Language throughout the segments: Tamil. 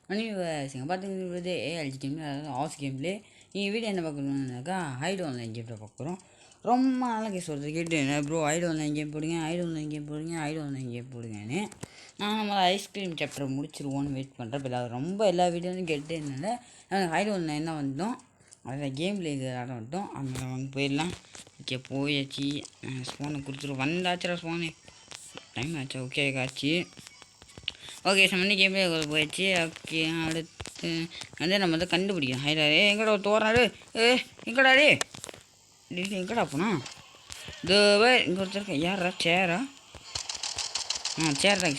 நீங்கள் பார்த்துக்கிறது ஏஎல்ஜி கேம், அதாவது ஹவுஸ் கேம்லே. நீங்கள் வீடியோ என்ன பார்க்கணுன்னாக்கா ஹைடு ஆன்லைன் கேமில் பார்க்குறோம். ரொம்ப நாளாக கேஸ் சொல்கிறது கேட்டு என்ன ப்ரோ ஐடு ஆன்லைன் கேம் போடுங்க, ஐடு ஆன்லைன் கேம் போடுங்க, ஐடு ஆன்லைன் கேம் போடுங்கன்னு. நான் நம்ம ஐஸ்கிரீம் சாப்டர் முடிச்சிருவோன்னு வெயிட் பண்ணுறேன். இப்போ ரொம்ப எல்லா வீடியோவும் கேட்டு என்னால் எனக்கு ஐடு ஆன்லைன் தான் வந்தோம். அதில் கேம் பிளே ஆட வந்துட்டோம். அங்கே வாங்க போயிடலாம். ஓகே போயாச்சு. ஸ்போனை கொடுத்துட்டு வந்தாச்சுரா ஸ்போனு. டைம் ஆச்சா? ஓகே ஆச்சு. ஓகே சம்மந்தி கேமே போயிடுச்சு. ஓகே அடுத்து வந்து நம்ம வந்து கண்டுபிடிக்கணும் ஹைடாரு. எங்கடா தோறாரு? எங்கடாரு? எங்கடா போனா? இதோ இங்கே ஒருத்தர் யாரா? சேரா? சேர் தான்.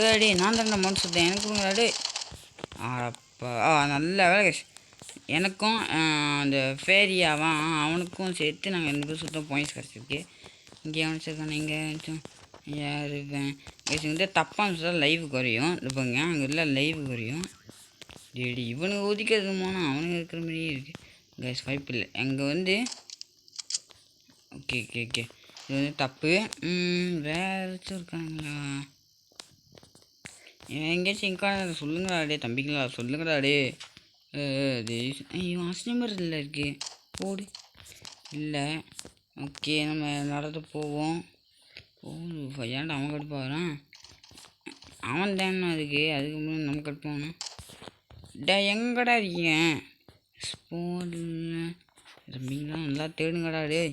ஏடி நான் தான் மனு சுத்தேன். எனக்கு கொடுங்கடாடு. அப்போ நல்ல வேலை கேஷ். எனக்கும் அந்த ஃபேரியாவான் அவனுக்கும் சேர்த்து நாங்கள் 2 பேரும் சுத்தம் பாயிண்ட்ஸ் கிடச்சிருக்கு. இங்கே அவனுச்சிருக்கானே இங்கே யார் கேஸ் வந்து தப்பாக சொல்ல லைவ் குறையும். இருப்பாங்க அங்கே இல்லை லைவ் குறையும். டேடி இவனுக்கு ஒதுக்கிறது போனால் அவனுக்கு இருக்கிற மாதிரியே இருக்குது கேஸ். வாய்ப்பு இல்லை. அங்கே வந்து ஓகே ஓகே ஓகே இது வந்து தப்பு. வேறு ஏதாச்சும் இருக்காங்களா? எங்கேயாச்சும் இங்கா சொல்லுங்கடா டே தம்பிங்களா, சொல்லுங்கடா டே. ஐயோ அஸ்னமர் இல்லை இருக்கு போடு இல்லை. ஓகே நம்ம நடந்து போவோம். ஏன்டா அவன் கடுப்பாகிறான்? அவன் தானே அதுக்கு முன்னாடி நம்ம கடுப்பாகணும். டே எங்கடா இருக்கீங்க? ஸ்போர்டில் தம்பிங்களா நல்லா தேடுங்கடா டே.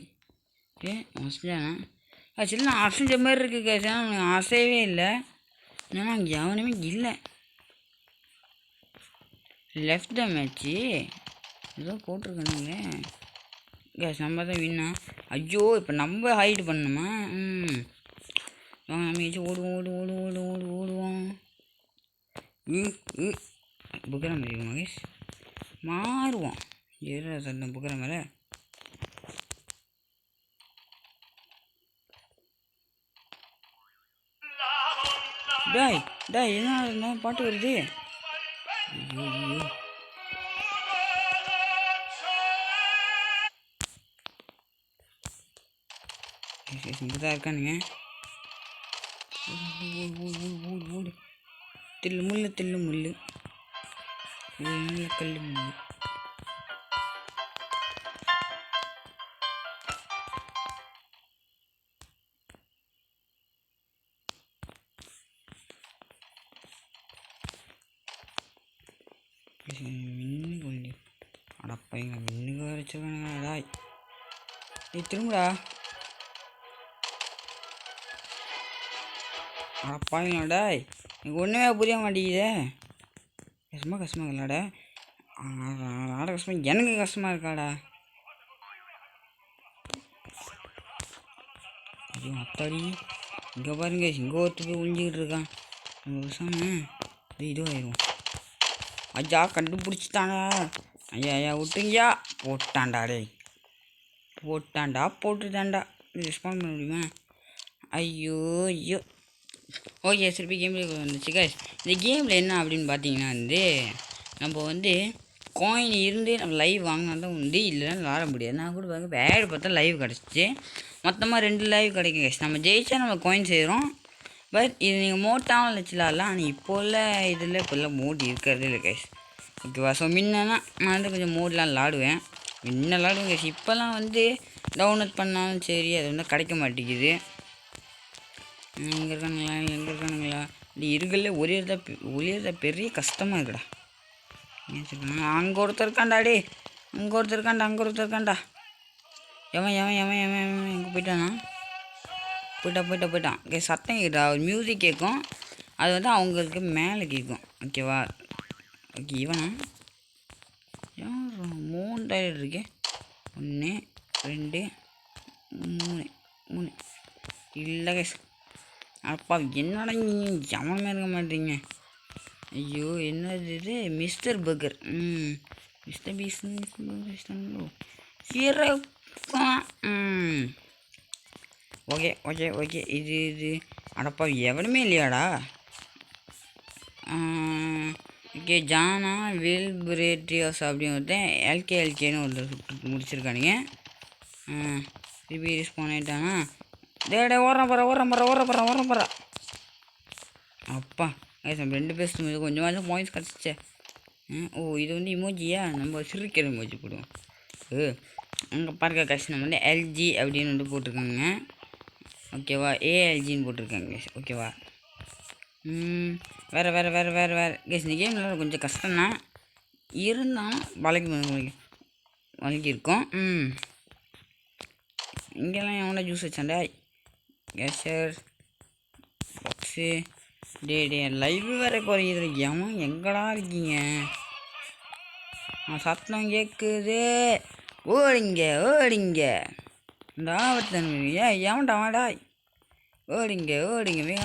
மோஸ்ட்லியாண்ணா ஆக்சுவலி நான் அசைஞ்ச மாதிரி இருக்குது கேஸ். ஆனால் அசையவே இல்லை. ஏன்னா அங்கே எவனுமே இல்லை. லெஃப்ட் தான் மேட்ச்சு ஏதோ போட்டிருக்கானுங்களே கேஸ். நம்ம தான் வின்னா. ஐயோ இப்போ நம்ம ஹைட் பண்ணணுமா? நம்ம ஏதாச்சும் ஓடுவோம். புக்கரை மாதிரி மகேஷ் மாறுவோம். ஏற சண்டை புக்கரை மேலே. டாய் என்ன பாட்டு வருது? ஐயோ இங்கே தான் இருக்கானுங்க. ஓடு தில்லு முள்ளு நல்ல கல் முள்ளு. மின்னு கொல்லி அடப்பா எங்க மின்னுக்கு வச்சுருக்கானுங்க. டாய் திரும்படா. அடப்பாங்களா டாய் எனக்கு ஒன்றுமே புரிய மாட்டேங்குதே. கஷ்டமாக இல்லைடா. ஆட கஷ்டமாக எனக்கு கஷ்டமாக இருக்காடா. ஐயோ அத்தாடி இங்கே பாருங்க இங்கே ஒருத்தர் போய் ஒழிஞ்சிக்கிட்டு இருக்கான். விஷாம இதுவாயிரும். ஐயா கண்டுபிடிச்சிட்டானா? ஐயா விட்டுங்கயா. போட்டுட்டான்டா. ரெஸ்பாண்ட் பண்ண முடியுமா? ஐயோ ஓகே திருப்பி கேமில் வந்துச்சு கைஸ். இந்த கேமில் என்ன அப்படின்னு பார்த்தீங்கன்னா வந்து நம்ம வந்து காயின் இருந்து நம்ம லைவ் வாங்கினா தான் உண்டு, இல்லைன்னா விளாட முடியாது. நான் கூட பாருங்க வேறு பார்த்தா லைவ் கிடச்சிச்சு. மொத்தமாக 2 லைவ் கிடைக்கும் கைஸ். நம்ம ஜெயிச்சா நம்ம காயின் செய்கிறோம். பட் இது நீங்கள் மோட்டாகவும் வச்சுலாம்லாம். ஆனால் இப்போ உள்ள இதில் இப்போல்லாம் மோட் இருக்கிறதே இல்லை கைஸ். ஓகேவா? ஸோ முன்னெல்லாம் நான் வந்து கொஞ்சம் மோட்லாம் விளாடுவேன். விளாடுவேன் கைஸ். இப்போல்லாம் வந்து டவுன்லோட் பண்ணாலும் சரி அது வந்து கிடைக்க மாட்டேங்குது. எங்கே இருக்கானுங்களா இப்படி இருக்கல ஒரே பெரிய கஷ்டமாக இருக்குடா. அங்கே ஒருத்தர் இருக்காண்டா டே. அங்கே ஒருத்தர் இருக்காண்டா. எவன் எங்கே போயிட்டானா? போயிட்டான். சத்தம் கேட்டா ஒரு மியூசிக் கேட்கும். அது வந்து அவங்களுக்கு மேலே கேட்கும். ஓகேவா? ஓகே இவனா யார் 3 டைலர் இருக்கே. 1 2 3 இல்லை கேஸ். அப்பா என்னடா நீங்கள் எவனுமே இருக்க மாட்டீங்க. ஐயோ என்னது இது? Mister burger. மிஸ்டர் பீஸ்ங்களோ ஓகே இது அடப்பா எவனுமே இல்லையாடா? ஓகே ஜானா வில்பிரேட்டியோஸ் அப்படின்னு ஒருத்தன் எல்கேன்னு ஒருத்தர் சுட்டு முடிச்சிருக்கானுங்க. திருப்பி ரிஸ்பான் ஆகிட்டானா? டே ஓரம் போகிறா. அப்பா கைஸ் நம்ம 2 பேசும்போது கொஞ்சமாச்சும் பாயிண்ட்ஸ் கிடச்சிச்சே. ஓ இது வந்து இமோஜியா, நம்ம சிரிக்கிற இமோஜி போடுவோம். அங்கே பாருங்க கைஸ், நம்ம வந்து எல்ஜி அப்படின்னு வந்து போட்டிருக்காங்க. ஓகேவா, ஏஎல்ஜின்னு போட்டிருக்காங்க கைஸ். ஓகேவா, வேறு கைஸ். இந்த கேம்ல கொஞ்சம் கஷ்டம்தான், இருந்தாலும் வழங்கியிருக்கோம். இங்கெல்லாம் எவனா ஜூஸ் வச்சாண்டா கேஷர் பாக்ஸு. டே லைவ் வேறு குறையுது. எவன் எங்கடா இருக்கீங்க? சத்தம் கேட்குது. ஓடிங்க ஆபத்தனமே. எவன்டா வாடா, ஓடிங்க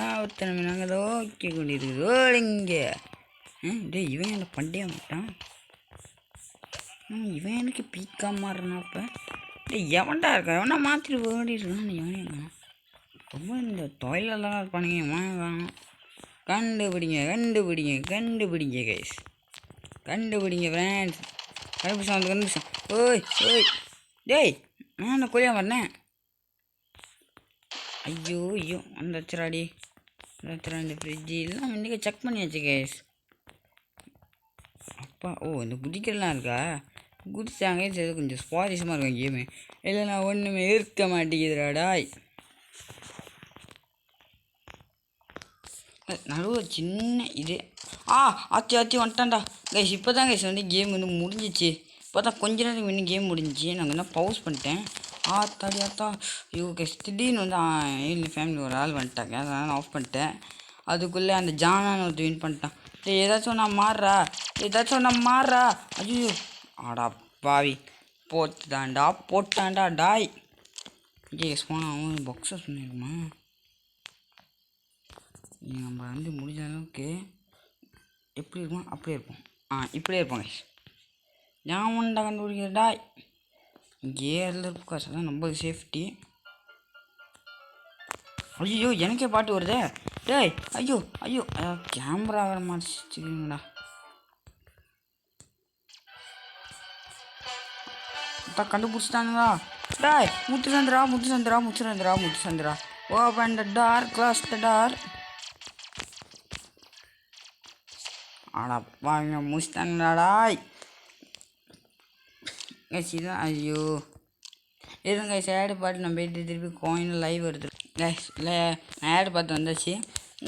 ஆபத்தனமே. நாங்கள் நோக்கி கொண்டிருக்குது. ஓடிங்க. டே இவன் என்ன பண்டிகை மாட்டான்? இவன் எனக்கு பீக்கா மாறுறான். அப்போ டே எவன்டா இருக்கா? எவனா மாற்றிட்டு ஓடிருக்கான். எவனே இருக்கான். ரொம்ப இந்த தொழிலெல்லாம் இருப்பானுங்க. வாங்க கண்டுபிடிங்க கைஸ், கண்டுபிடிங்க ஃப்ரெண்ட்ஸ். கண்டுபிடிச்சான். ஓய் டேய், நான் என்ன கொல்லியா வரேன்? ஐயோ வந்துச்சுராடி. இந்த ஃப்ரிட்ஜு எல்லாம் இன்றைக்கி செக் பண்ணியாச்சு கைஸ். அப்பா இந்த குதிக்கலாம் இருக்கா? குதிச்சாங்க. சரி கொஞ்சம் சுவாரஸ்யமாக இருக்கும் கேமு. இல்லைனா ஒன்றுமே இருக்க மாட்டேங்குதுடாடாய். நடுவில் சின்ன இது ஆச்சு வந்துட்டான்டா கைஸ். இப்போ தான் கைஸ் வந்து கேம் வந்து முடிஞ்சிச்சு. இப்போ தான் கொஞ்ச நேரம் இன்னும் கேம் முடிஞ்சிச்சு. நாங்கள் என்ன பவுஸ் பண்ணிட்டேன். ஆத்தா ஐயோ கைஸ், திடீர்னு வந்து இல்லை ஃபேமிலி ஒரு ஆள் வந்துட்டாங்க. அதனால் ஆஃப் பண்ணிட்டேன். அதுக்குள்ளே அந்த ஜானான்னு ஒருத்தர் வின் பண்ணிட்டான். ஏதாச்சும் நான் மாறுறா. ஐயோ ஆடா பாவி, போட்டான்டா டாய். கேஸ் போனால் அவன் பாக்ஸை சொன்னிருக்குமா? நம்ம வந்து முடிஞ்ச அளவுக்கு எப்படி இருக்கும் அப்படியே இருப்போம். இப்படியே இருப்போம் கைஸ். ஞாபகம்டா கண்டுபிடிக்கிறடா. இங்கே அதில் இருக்கும் காசு தான் நம்மளுக்கு சேஃப்டி. ஐயோ எனக்கே பாட்டு வருதே. டேய் ஐயோ கேமரா வர மாட்டேங்குதுடா. கண்டுபிடிச்சிட்டானுங்களா? டேய் Muthu Chandra. Open the door, close the door. வாங்க முடிச்சிட்டாங்கடாடாய். இதான் ஐயோ இருங்க கைஸ். ஆடு பாட்டு நம்ம போயிட்டு திருப்பி கோயின் லைவ் எடுத்து கைஸ். இல்லை நான் ஆடு பார்த்து வந்தாச்சு.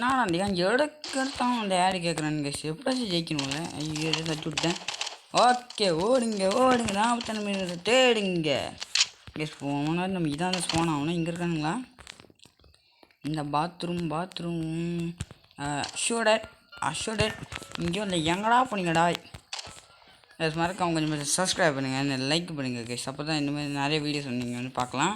நான் அந்த எடுத்தான் அந்த ஆடு கேட்குறேன்னு கைஸ். எப்படியாச்சும் ஜெயிக்கணும்ல. ஐயோ தச்சு விட்டேன். ஓகே ஓடுங்க 40 மீட்டர் தேடுங்க கைஸ். போனால் நம்ம இதான் ஸ்போன் ஆகணும். இங்கே இருக்கானுங்களா? இந்த பாத்ரூம் அஷோடட் இங்கேயும் இல்லை. எங்கடா போனீங்கடா? மறக்காம கொஞ்சம் சப்ஸ்கிரைப் பண்ணுங்கள், லைக் பண்ணுங்கள் கைஸ். அப்போ தான் இந்த மாதிரி நிறைய வீடியோஸ் நீங்கள் வந்து பார்க்கலாம்.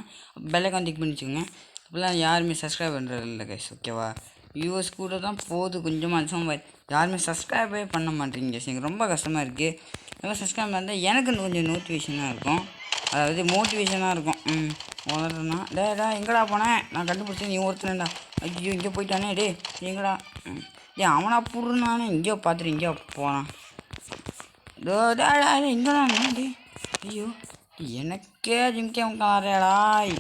பெல்லைக்கான் டிக் பண்ணி வச்சுக்கோங்க. அப்போலாம் யாருமே சப்ஸ்கிரைப் பண்ணுறது இல்லை கைஸ். ஓகேவா, வியூவர்ஸ் கூட தான் போகுது கொஞ்சமாக. யாருமே சப்ஸ்கிரைபே பண்ண மாட்டேங்க கைஸ். எனக்கு ரொம்ப கஷ்டமாக இருக்குது. ரொம்ப சப்ஸ்கிரைப் பண்ணால் எனக்கு கொஞ்சம் நோட்டிஃபிகேஷனாக இருக்கும், அதாவது மோட்டிவேஷனாக இருக்கும். வளர்றேன்னா டேடா எங்கடா போனேன்? நான் கண்டுபிடிச்சேன். நீ ஒருத்தனேடா. ஐயோ இங்கே போயிட்டானே. எங்கடா? அவனா புடுனானே. இங்கேயோ பார்த்துட்டு இங்கேயோ போனான். இங்கதான். ஐயோ எனக்கே ஜிம்கே உட்காரடாய்.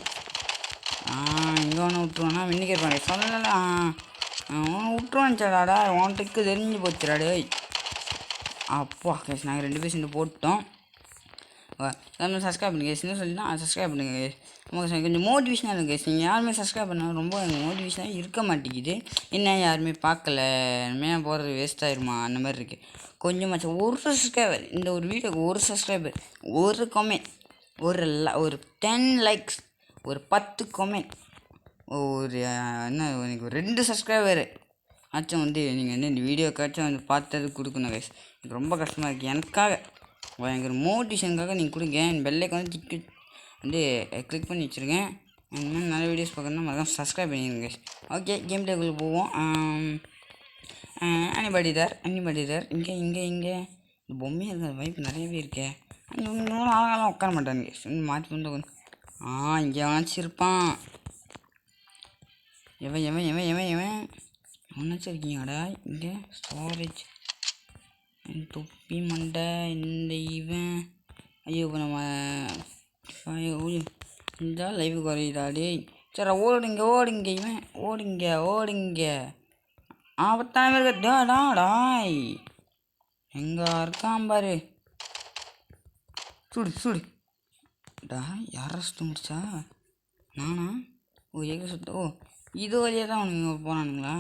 இங்கே ஒன்று விட்டுருவானா? இன்னைக்கு இருப்பாங்க சொல்லலை. விட்டுருவான்ச்சாடாடா. உன்ட்டுக்கு தெரிஞ்சு போச்சுடாடே. அப்பா கேஸ் நாங்கள் 2 பேர் சேர்ந்து போட்டோம். சப்ஸ்கிரைப் பண்ணுங்க கேஸ். இன்னும் சொல்லினா சப்ஸ்கிரைப் பண்ணுங்க கேஸ். நமக்கு கொஞ்சம் மோட்டிவேஷனாக இருக்குது கேஸ். நீங்கள் யாருமே சப்ஸ்கிரைப் பண்ணால் ரொம்ப எனக்கு மோட்டிவேஷனாக இருக்க மாட்டேங்குது. என்ன யாருமே பார்க்கல, இனிமேல் போகிறது வேஸ்ட் ஆயிருமா அந்த மாதிரி இருக்குது. கொஞ்சமாச்சும் ஒரு சப்ஸ்கிரைபர், இந்த ஒரு வீடியோக்கு ஒரு சப்ஸ்கிரைபர், ஒரு கமெண்ட், ஒரு 10 லைக்ஸ், ஒரு 10 கமெண்ட், ஒரு எனக்கு ஒரு 2 சப்ஸ்கிரைபர் ஆச்சும் வந்து நீங்கள் வந்து இந்த வீடியோக்காச்சும் வந்து பார்த்தது கொடுக்கணும் கைஸ். எனக்கு ரொம்ப கஷ்டமாக இருக்குது. எனக்காக எனக்கு ஒரு மோட்டிவேஷனுக்காக நீங்கள் கொடுங்க. என் பெல்லைக்கு வந்து கிளிக் பண்ணி வச்சுருக்கேன். இந்த மாதிரி நிறைய வீடியோஸ் பார்க்கணுன்னா மறக்காம சப்ஸ்கிரைப் பண்ணிடுங்க கைஸ். ஓகே கேம் டேக்குள்ளே போவோம். அனிபடி தார் இங்கே இந்த பொம்மையாக இருக்கிற வாய்ப்பு நிறையவே இருக்கே. ஆளாலாம் உட்கார மாட்டானுங்க. மாற்றி வந்து இங்கே வாங்கிச்சிருப்பான். எவன் ஒன்றாச்சும் இருக்கீங்கடா இங்கே. ஸ்டோரேஜ் தொப்பி மண்டை இந்த ஐயோ இப்போ நம்ம இந்த லைவ் குறையுதாடே. சரி ஓடுங்க ஓடுங்க. ஆபத்தான பேருக்கு டாய் எங்கே இருக்கான் பாரு. சுடு சுடு டா. யாரா சுத்த முடிச்சா? நானா? ஓ எங்கே சுத்த? ஓ இது வழியாக தான் அவனுங்க போனானுங்களா?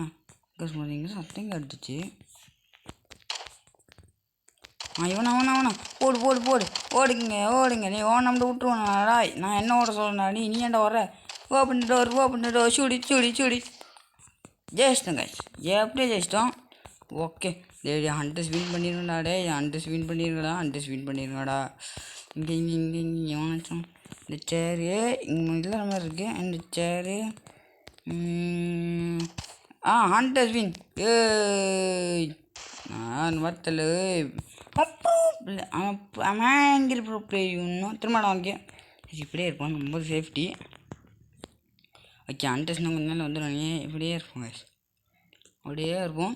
எங்கே சத்தம் கேட்டுச்சு. இவனா போடு போடு போடு. ஓடுங்க நீ ஓடம்ட்டு விட்டுருவானா? நான் என்ன ஓட சொல்றேன்டா, நீ ஏன்டா வர? ஓப்பன் டோர் சுடி. ஜெயிச்சிட்டோம் கைஸ், எப்படியே ஜெயிச்சிட்டோம். ஓகே டேடி ஹண்ட்ரஸ் வின் பண்ணிருங்கடா. ஹண்ட்ரஸ் வின் பண்ணிருங்கடா. இங்கே எவனாச்சும் இந்த சேரு இங்கே இல்லாத மாதிரி இருக்கு. இந்த சேரு ஹண்ட்ரஸ் வின். நான் வரத்தல அவன் ப்ரோ பிளே இன்னும் திரும்ப வாங்க இப்படியே இருப்பான். ரொம்ப சேஃப்டி. ஓகே ஹண்ட்ரஸ்னா கொஞ்ச நாள் வந்துடுவாங்க. இப்படியே இருப்போம் கைஸ், அப்படியே இருப்போம்.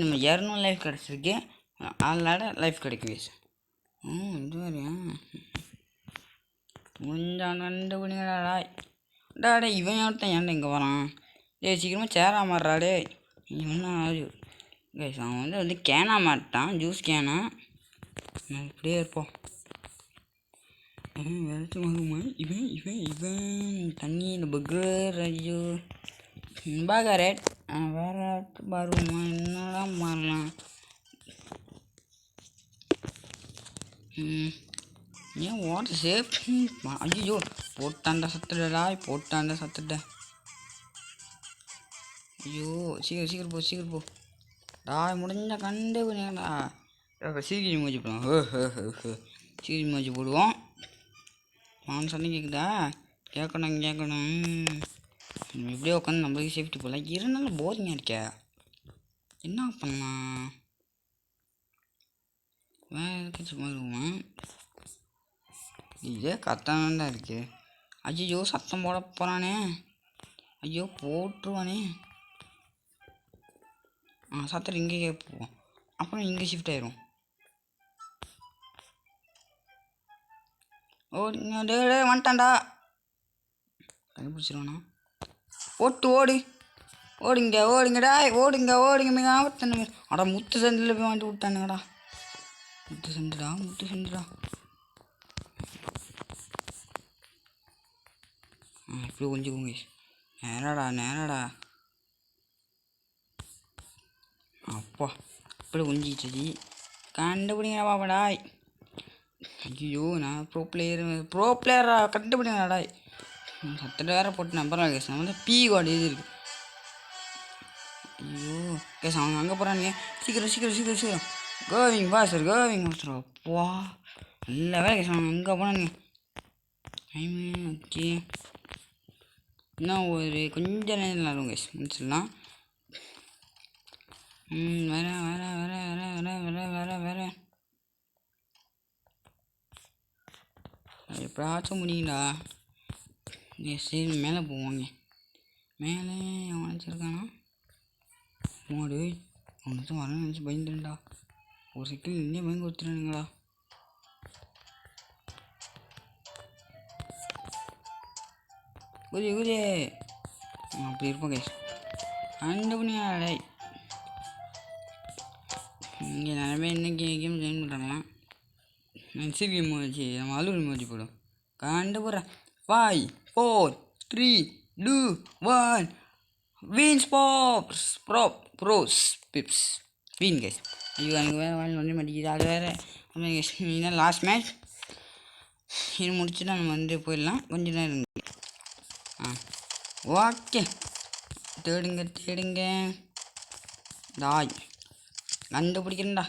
நம்ம 200 லைஃப் கிடச்சிருக்கு. அதனால லைஃப் கிடைக்கும் கைஸ். இது மாதிரியா முடிஞ்சான் கண்டுபிடிங்கடா. டாடே இவன் ஒருத்தன் ஏன்டா இங்கே வரான்? சீக்கிரமாக சேரா மாட்றாடே. இவன் கைஸ் அவன் வந்து கேனா மாட்டான், ஜூஸ் கேனா. இப்படியே இருப்போம். வெளுத்து வாங்குமா இவன் தண்ணியில் பர்கர். ஐயோ பர்கரேட் வேற வருமா? என்னதான் மாறலாம்? ஏன் வாட்டர் சேஃப்? ஐயோ போட்டாண்டா சத்துட்ட. ஐயோ சீக்கிரம் போ. முடிஞ்ச கண்டுபிடிங்கடா. சீக்கிரம் மூஞ்சி போடுவோம். சீக்கிரம் மூஞ்சி போடுவோம். சண்டை கேட்குதா? கேட்கணும். இப்படியே உட்காந்து நம்மளுக்கு சேஃப்டி போகல. இருந்தாலும் போரிங்காக இருக்கே. என்ன பண்ணலாம்? வேறு எதுக்கு சும்மா இருக்குமா? இதே கத்தானண்டா இருக்கு. ஐயோ சத்தம் போட போகிறானே. ஐயோ போட்டுருவானே. சத்தம் இங்கே கேட்போம். அப்புறம் இங்கே ஷிஃப்ட் ஆயிரும். வந்துட்டான்டா. கண்டுபிடிச்சிருவானா? ஓடுங்கடா. ஓடுங்க மிக ஆபத்தான. அடா முத்து சந்தில் போய் வாண்டி விட்டானுங்கடா. முத்து சண்டுடா. இப்படி கொஞ்சிக்கோங்க. நேராடா. அப்பா இப்படி கொஞ்சிச்சு. கண்டுபிடிங்க பாப்படா. ஐயோ நான் ப்ரோ பிளேயரா? கண்டுபிடிங்கடா. சத்தத்தை வேற போட்டு நம்புறாங்க கேஸ். நம்ம வந்து பி கார்டு இது இருக்குது. ஐயோ கேஸ் அவங்க அங்கே போகிறானுங்க. சீக்கிரம் கோவிங் பாஸ்டர். அப்பா நல்ல வேலை கேஸ். அவங்க அங்கே போனானுங்க. ஓகே இன்னும் ஒரு கொஞ்சம் நேரம் ஆகும் கேஸ் முடிச்சிடலாம். வேற எப்படாச்சும் முடியுங்களா? சரி மேலே போவாங்க. மேலே அவன் வச்சுருக்கானா? மாடு அவனுக்கு வரணும்னு நினச்சி பயந்துடா. ஒரு செகண்ட் இன்னே பயங்க கொடுத்துருங்களா? குதி அப்படி இருப்போம் கேஸ். கண்டுபிடிங்க. இங்கே நிறைய பேர் இன்னைக்கு கேம் ஜாயின் பண்ணுறாங்களாம். சிவி எமோஜி நம்ம அலுவல் எமோஜி போடும். கண்டுபிடுறேன். 5 4 3 2 1 வின்ஸ் ப்ரோஸ் பிப்ஸ் வின் கேஸ். ஐயோ எனக்கு வேறு வாயில் ஒன்றே மாட்டேங்குது. அது வேறு கேஸ். இதுதான் லாஸ்ட் மேட்ச். இது முடிச்சுட்டு நம்ம வந்து போயிடலாம். கொஞ்ச நேரம் ஓகே தேடுங்க டாய். கண்டுபிடிக்கிறேன்டா.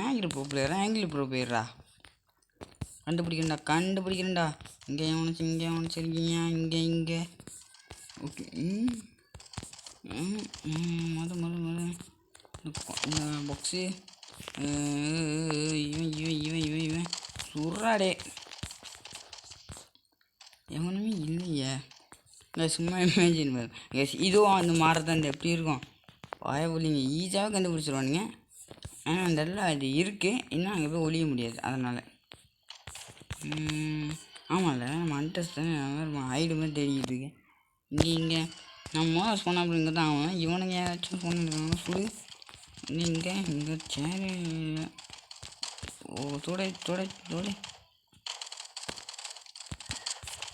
ஆங்கிள் ப்ரோ பிளேயரா கண்டுபிடிக்கிறேன்டா. இங்கே இருக்கீங்க. இங்கே ஓகே. மொதல் இந்த பாக்ஸு இவன் சுறாடே எவனுமே இல்லையே. சும்மா இமேஜின் பாரு. இதுவும் அந்த மாரத்தான் எப்படி இருக்கும்? வாயப்பொழிங்க ஈஸியாக கண்டுபிடிச்சிருவானுங்க. ஆனால் அந்த இடத்துல அது இருக்குது. இன்னும் அங்கே போய் ஒழிய முடியாது. அதனால் ஆமாம்ல நம்ம அண்டர்ஸ் தானே ஹைடு மாதிரி தெரியுது. இங்கே நம்ம சொன்ன அப்படி இங்கே தான் ஆகணும். இவனுங்க ஏதாச்சும் சொன்னாங்க சுடு நீங்கள் இங்கே சேரு. ஓ துடை துடை துடை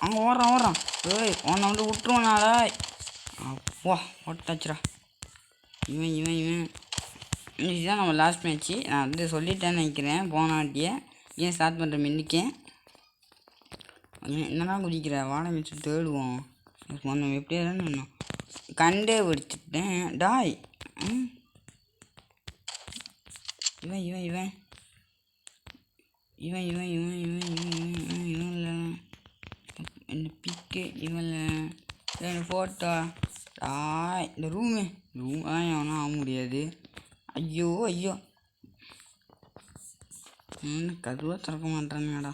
அங்கே ஓடுறான். ஏய் உன்னை வந்து விட்டுருவானாடா. அப்பா போட்டாச்சுரா. இவன் இதுதான் நம்ம லாஸ்ட் மேட்ச்சு. நான் வந்து சொல்லிட்டேன்னு நினைக்கிறேன் போனாட்டியே. ஏன் ஸ்டார்ட் பண்ணுற மின்னிக்கேன் என்னடா குதிக்கிற வாழை மிச்சு தேடுவோம். நம்ம எப்படியா தானே கண்டே பிடிச்சிட்டேன் டாய். இவன் இவன் இவன் இவன் இவன் இவன் இவன் இவன் இவன் இவன்ல இந்த பிக்கு இவன்ல என்ன ஃபோட்டோ டாய். இந்த ரூம் எவனா ஆக முடியாது. ஐயோ ஐயோ கதுவாக திறக்க மாட்டேறானுங்கடா.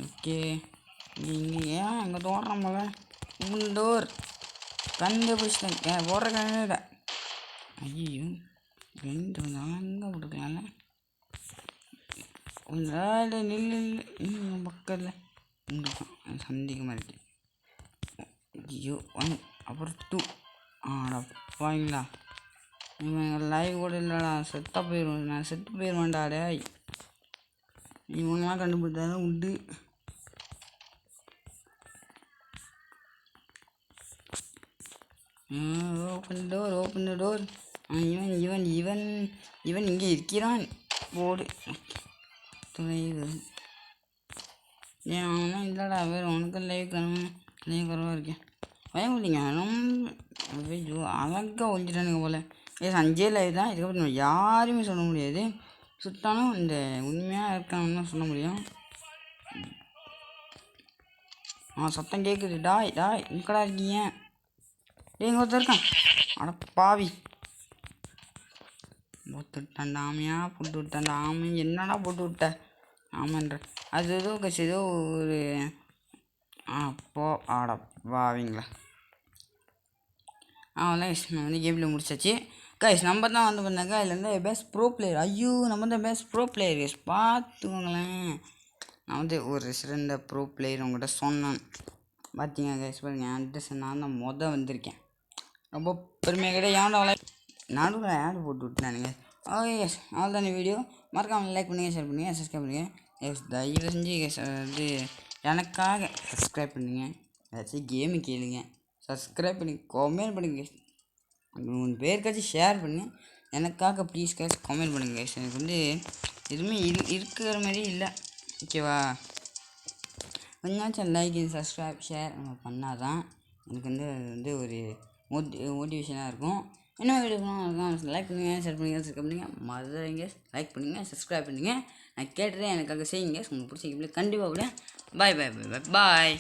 ஓகே இங்கே ஏன் எங்கே தோடுறான் போல டோர் கண்டுபிடிச்சிட்டேன் போடுற கண்ட. ஐயோ ரெண்டு கொஞ்சம் அங்கே போட்டுக்கலாம்ல. கொஞ்சம் நில்லு பக்கத்தில் இருக்கான் சந்திக்க மாதிரி. ஐயோ 1 அப்புறம் 2 ஆடாப்பாங்களா. இவன் லைவ் கூட இல்லைடா. செத்தாக போயிடுவேன். நான் செத்து போயிடுவேன்டா. டே இவங்களாம் கண்டுபிடிச்சாதான் உண்டு. Open door. இவன் இங்கே இருக்கிறான். போடு துணைவு ஏன் அவனா இல்லைடா. வேறு உனக்கு லைவ் குறவாக இருக்கேன். பயமுடிங்க ரொம்ப அழகாக ஒழிஞ்சிட்டானுங்க போல். சஞ்சே லைவ் தான். இதுக்கப்புறம் நம்ம யாருமே சொல்ல முடியாது. சுட்டாலும் இந்த உண்மையாக இருக்கான்னு சொல்ல முடியும். சத்தம் கேட்குது. டாய் இங்கடா இருக்கீங்க. எங்கே ஒருத்தர் இருக்கான். அட பாவி போட்டு ஆமையா போட்டு விட்டான்டா. ஆமை என்னடா போட்டு விட்ட ஆமான்ற அது ஏதோ ஒரு அப்போ ஆட பாவிங்களா. அவெல்லாம் நான் வந்து கேமில் முடிச்சாச்சு கைஸ். நம்ம தான் வந்து பண்ணாங்க அதில் வந்து பெஸ்ட் ப்ரோ பிளேயர். ஐயோ நம்ம தான் பெஸ்ட் ப்ரோ பிளேயர் கைஸ். பார்த்துக்கோங்களேன். நான் வந்து ஒரு சிறந்த ப்ரோ பிளேயர் உங்கள்கிட்ட சொன்னேன். பார்த்தீங்க கைஸ் பாருங்க. என்கிட்ட நான் தான் வந்திருக்கேன். ரொம்ப பெருமையாக கிடையாது. ஏன்டா நடுவில் ஆடு போட்டு விட்டுனானுங்க. ஓகே கைஸ் அவ்வளோதான வீடியோ. மறக்காமல் லைக் பண்ணுங்கள், ஷேர் பண்ணுங்கள், சப்ஸ்கிரைப் பண்ணுங்கள். கைஸ் தயவு செஞ்சு கைஸ் வந்து எனக்காக சப்ஸ்கிரைப் பண்ணுங்க. ஏதாச்சும் கேமு கேளுங்க. சப்ஸ்கிரைப் பண்ணி கமெண்ட் பண்ணுங்க. 3 பேருக்காச்சும் ஷேர் பண்ணி எனக்காக ப்ளீஸ் கைஸ் கமெண்ட் பண்ணுங்க கைஸ். எனக்கு வந்து எதுவுமே இருக்கிற மாதிரி இல்லை. ஓகேவா? கொஞ்சமாச்சும் லைக் சப்ஸ்கிரைப் ஷேர் நம்ம பண்ணால் தான் எனக்கு வந்து அது வந்து ஒரு மோட்டிவேஷனாக இருக்கும். என்ன வீடியோ இருக்கும். லைக் பண்ணுங்கள், ஷேர் பண்ணுங்கள், சப்ஸ்கிரைப் பண்ணுங்கள். மறந்துடுங்க லைக் பண்ணுங்கள், சப்ஸ்கிரைப் பண்ணுங்கள். நான் கேட்டுறேன் எனக்காக செய்யுங்க. உங்களுக்கு பிடிச்ச கண்டிப்பாக பாய்.